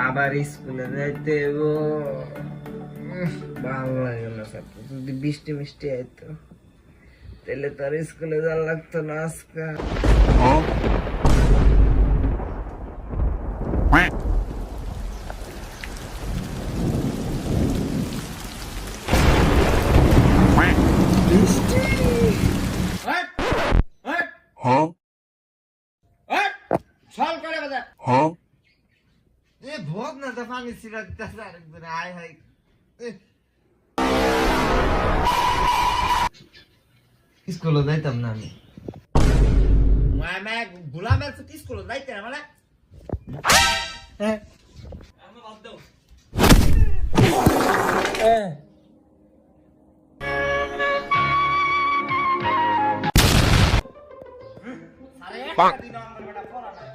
আবার স্কুলে যাইতে ভালো লাগে না স্যার, যদি বৃষ্টি মিষ্টি আইতো তাহলে তো আর স্কুলে যাওয়া লাগতো না আজকে। বৃষ্টি সল করে বাজা ভোগ না তো পানি ছিড়া দিতেছে আরেকদিন। হাই হাই স্কুলে যাইতাম না আমি, মায় মায় গোলামের সাথে স্কুলে যাইতে না মানে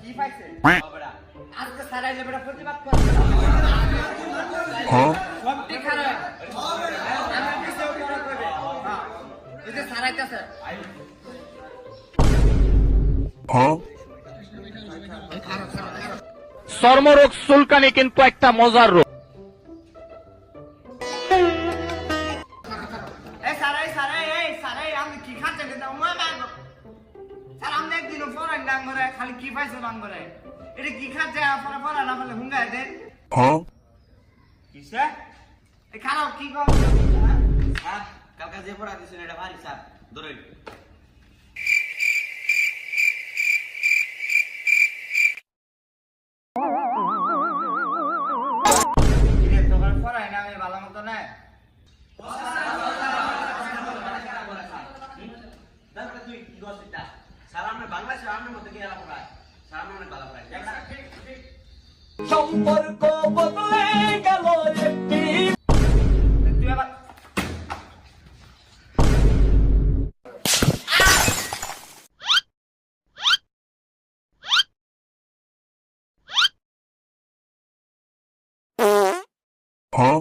কি পাইছে আজকে সারাই যে বেটা প্রতিবাদ করে সবটি খারাপ আমার পিছেও করা করবে। এই যে সারাইতেছে চর্মরোগ চুলকানি কিন্তু একটা মজার রোগ। এই সারাই সারাই এই সারাই আমি কি খাচ্ছেন এটা মই মারবো স্যার। আমি একদিনও পড়াই না করে খালি কি পাইছো না করে এটা কি খাচ্ছে পড়া পড়া না বলে হুঙ্গা দেন কিসে এই খারাপ কি কর স্যার কালকে যে পড়া দিছেন এটা ভারী স্যার ধরেন। তোমার পড়াই না আমি ভালো মতো না তুই কি করছিস স্যার? আমরা বাংলাদেশে আমার মধ্যে গিয়ে এলাকা স্যার আমরা অনেক ভালো পাই। সম্পর্ক বদলে গেল একটি তুই আবার হ্যাঁ